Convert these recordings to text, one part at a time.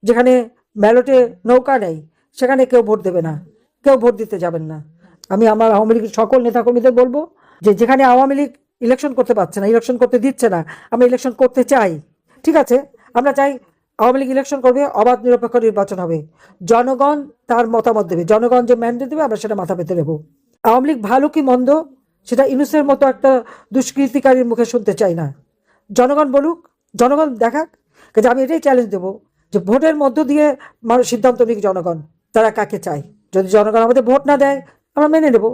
যেখানে ব্যালটে নৌকা নেই সেখানে কেউ ভোট দেবে না, কেউ ভোট দিতে যাবেন না। আমি আমার আওয়ামী লীগের সকল নেতাকর্মীদের বলবো যে যেখানে আওয়ামী লীগ ইলেকশন করতে পারছে না, ইলেকশন করতে দিচ্ছে না, আমরা ইলেকশন করতে চাই। ঠিক আছে, আমরা চাই আওয়ামী লীগ ইলেকশন করবে, অবাধ নিরপেক্ষ নির্বাচন হবে, জনগণ তার মতামত দেবে, জনগণ যে ম্যান্ডেট দেবে আমরা সেটা মাথা পেতে নেব। আওয়ামী লীগ ভালো কি মন্দ সেটা ইউনূসের মতো একটা দুষ্কৃতিকারীর মুখে শুনতে চাই না। জনগণ বলুক, জনগণ দেখাক। কাজে আমি এটাই চ্যালেঞ্জ দেবো যে ভোটের মধ্য দিয়ে মানুষ সিদ্ধান্ত নিক, জনগণ তারা কাকে চায়। যদি জনগণ আমাদের ভোট না দেয় আমরা মেনে নেব,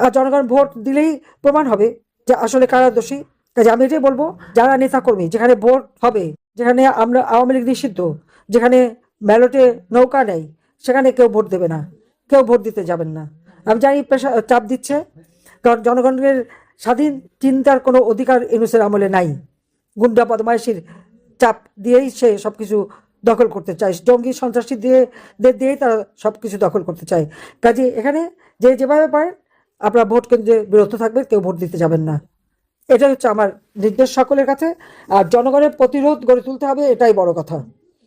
আর জনগণ ভোট দিলেই প্রমাণ হবে যে আসলে কারা দোষী। কাজে আমি এটাই বলবো, যারা নেতাকর্মী, যেখানে ভোট হবে, যেখানে আমরা আওয়ামী লীগ নিষিদ্ধ, যেখানে ব্যালটে নৌকা নেই সেখানে কেউ ভোট দেবে না, কেউ ভোট দিতে যাবেন না। আমি জানি চাপ দিচ্ছে, কারণ জনগণের স্বাধীন চিন্তার কোনো অধিকার ইউনূসের আমলে নাই। গুন্ডা বদমাইশির চাপ দিয়েই সে সবকিছু দখল করতে চায়, জঙ্গি সন্ত্রাসী দিয়েই তারা সবকিছু দখল করতে চায়। কাজে এখানে যে যেভাবে পারেন আপনারা ভোট কেন্দ্রে বিরত থাকবেন, কেউ ভোট দিতে যাবেন না। এটা হচ্ছে আমার নির্দেশ সকলের কাছে। আর জনগণের প্রতিরোধ গড়ে তুলতে হবে, এটাই বড় কথা।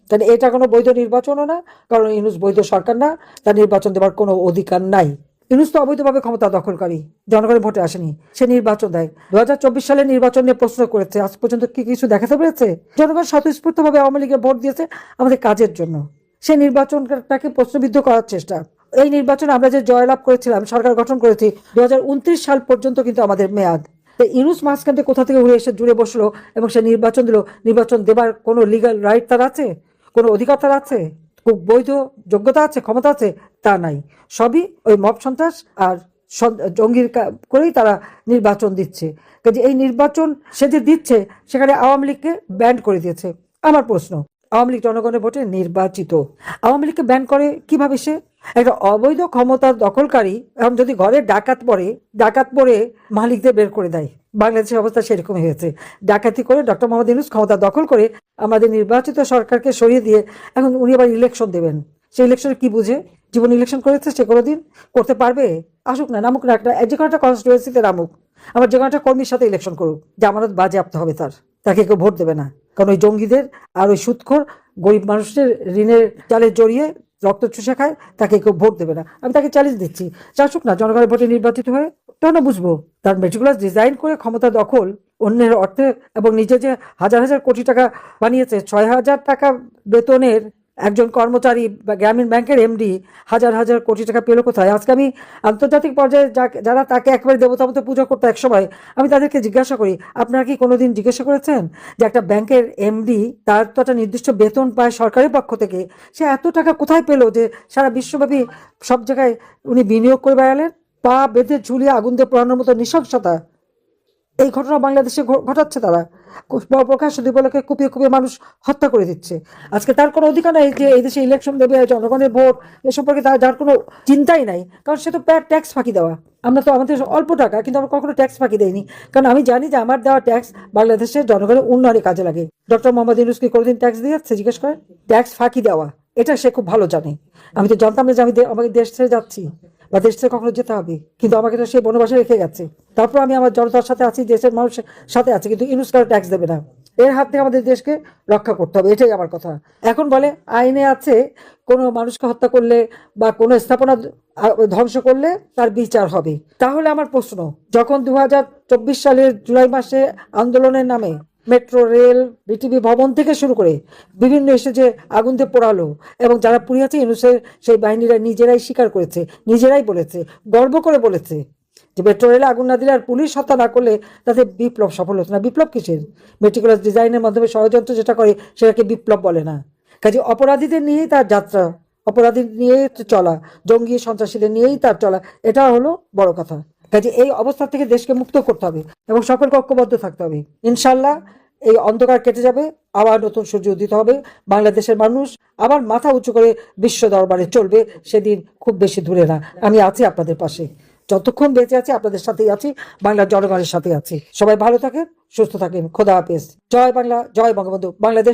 কারণ এটা কোনো বৈধ নির্বাচনও না, কারণ ইউনূস বৈধ সরকার না, তার নির্বাচন দেওয়ার কোনো অধিকার নাই। ইউনূস তো অবৈধভাবে ক্ষমতা দখলকারী, জনগণের ভোটে আসেনি, সে নির্বাচন দেয়। 2024 সালের নির্বাচন নিয়ে প্রশ্ন করেছে, আজ পর্যন্ত কি কিছু দেখাতে পেরেছে? জনগণ স্বতঃস্ফূর্তভাবে আওয়ামী লীগের ভোট দিয়েছে আমাদের কাজের জন্য। সে নির্বাচনটাকে প্রশ্নবিদ্ধ করার চেষ্টা। এই নির্বাচনে আমরা যে জয়লাভ করেছিলাম, সরকার গঠন করেছি, 2029 সাল পর্যন্ত কিন্তু আমাদের মেয়াদ। ইউনূস মাঝখানে কোথা থেকে উড়ে এসে জুড়ে বসলো এবং সে নির্বাচন দিল। নির্বাচন দেবার কোনো লিগ্যাল রাইট তার আছে? কোনো অধিকার তার আছে? খুব বৈধ যোগ্যতা আছে, ক্ষমতা আছে? তা নাই। সবই ওই মব সন্ত্রাস আর জঙ্গির করেই তারা নির্বাচন দিচ্ছে। কাজে এই নির্বাচন সে যে দিচ্ছে সেখানে আওয়ামী লীগকে ব্যান করে দিয়েছে। আমার প্রশ্ন, আওয়ামী লীগ জনগণের ভোটে নির্বাচিত, আওয়ামী লীগকে ব্যান করে কিভাবে? সে একটা অবৈধ ক্ষমতার দখলকারী। এখন যদি ঘরে ডাকাত পড়ে মালিকদের বের করে দেয়, বাংলাদেশের অবস্থা সেরকমই হয়েছে। ডাকাতি করে ডক্টর মোহাম্মদ ইউনূস ক্ষমতা দখল করে আমাদের নির্বাচিত সরকারকে সরিয়ে দিয়ে এখন উনি আবার ইলেকশন দেবেন। সেই ইলেকশনে কি বুঝে? জীবন ইলেকশন করেছে সে কোনোদিন? করতে পারবে? আসুক না, নামুক না, যে কোনো একটা কনস্টিটুয়েন্সিতে নামুক, আবার যে কোনো একটা কর্মীর সাথে ইলেকশন করুক, জামানত বাজেয়াপ্ত হবে তাকে কেউ ভোট দেবে না। কারণ ওই জঙ্গিদের আর ওই সুদখোর গরিব মানুষের ঋণের জালে জড়িয়ে রক্ত চুষে খায়, তাকে কেউ ভোট দেবে না। আমি তাকে চ্যালেঞ্জ দিচ্ছি, আসুক না, জনগণের ভোটে নির্বাচিত হয়ে। তখন বুঝবো তার মেটিকুলাস ডিজাইন করে ক্ষমতা দখল, অন্যের অর্থে, এবং নিজে যে হাজার হাজার কোটি টাকা বানিয়েছে। 6,000 টাকা বেতনের একজন কর্মচারী বা গ্রামীণ ব্যাংকের এমডি হাজার হাজার কোটি টাকা পেল কোথায়? আজকে আমি আন্তর্জাতিক পর্যায়ে যারা তাকে একেবারে দেবতা মতো পুজো করতো একসময়, আমি তাদেরকে জিজ্ঞাসা করি, আপনারা কি কোনোদিন জিজ্ঞাসা করেছেন যে একটা ব্যাংকের এমডি, তার তো একটা নির্দিষ্ট বেতন পায় সরকারের পক্ষ থেকে, সে এত টাকা কোথায় পেলো যে সারা বিশ্বব্যাপী সব জায়গায় উনি বিনিয়োগ করে বেড়ালেন? পা বেঁধে ঝুলিয়ে আগুন দিয়ে পোড়ানোর মতো নৃশংসতা এই ঘটনা বাংলাদেশে ঘটাচ্ছে। তারা প্রকাশ দিবলকে কুপিয়ে কুপিয়ে মানুষ হত্যা করে দিচ্ছে। আজকে তার কোনো অধিকার নাই যে এই দেশে ইলেকশন দেবে, জনগণের ভোট এ সম্পর্কে যার কোনো চিন্তাই নাই। কারণ সে তো ট্যাক্স ফাঁকি দেওয়া। আমরা তো আমাদের অল্প টাকা, কিন্তু আমরা কখনো ট্যাক্স ফাঁকি দেয়নি। কারণ আমি জানি যে আমার দেওয়া ট্যাক্স বাংলাদেশের জনগণের উন্নয়নে কাজে লাগে। ডক্টর মোহাম্মদ ইউনূস কি কোনোদিন ট্যাক্স দিয়ে যাচ্ছে? জিজ্ঞেস করেন। ট্যাক্স ফাঁকি দেওয়া এটা সে খুব ভালো জানে। আমি তো জানতাম না যে আমি আমাকে দেশ ছেড়ে যাচ্ছি বা দেশ থেকে কখনো যেতে হবে, কিন্তু আমাকে তো সেই বনবাসে রেখে গেছে। তারপর আমি আমার জনতার সাথে আছি, দেশের মানুষের সাথে আছি, কিন্তু ইউনূস কারো ট্যাক্স দেবে না। এর হাত থেকে আমাদের দেশকে রক্ষা করতে হবে, এটাই আমার কথা। এখন বলে আইনে আছে কোনো মানুষকে হত্যা করলে বা কোনো স্থাপনা ধ্বংস করলে তার বিচার হবে। তাহলে আমার প্রশ্ন, যখন 2024 সালের জুলাই মাসে আন্দোলনের নামে মেট্রো রেল, বিটিভি ভবন থেকে শুরু করে বিভিন্ন এসে যে আগুন দিয়ে পোড়ালো, এবং যারা পুড়িয়েছে ইউনূসের সেই বাহিনীরা নিজেরাই স্বীকার করেছে, নিজেরাই বলেছে, গর্ব করে বলেছে যে মেট্রো রেলে আগুন না দিলে আর পুলিশ হত্যা না করলে তাদের বিপ্লব সফল হতো না। বিপ্লব কিসের? মেটিকুলাস ডিজাইনের মাধ্যমে ষড়যন্ত্র যেটা করে সেটাকে বিপ্লব বলে না। কাজে অপরাধীদের নিয়েই তার যাত্রা, অপরাধী নিয়েই চলা, জঙ্গি সন্ত্রাসীদের নিয়েই তার চলা, এটা হলো বড় কথা। কাজে এই অবস্থা থেকে দেশকে মুক্ত করতে হবে এবং সকলকে ঐক্যবদ্ধ থাকতে হবে। ইনশাল্লাহ এই অন্ধকার কেটে যাবে, আবার নতুন সূর্য উদিত হবে। বাংলাদেশের মানুষ আবার মাথা উঁচু করে বিশ্ব দরবারে চলবে, সেদিন খুব বেশি দূরে না। আমি আছি আপনাদের পাশে, যতক্ষণ বেঁচে আছি আপনাদের সাথেই আছি, বাংলার জনগণের সাথে আছি। সবাই ভালো থাকেন, সুস্থ থাকেন। খোদা হাফেজ। জয় বাংলা, জয় বঙ্গবন্ধু। বাংলাদেশ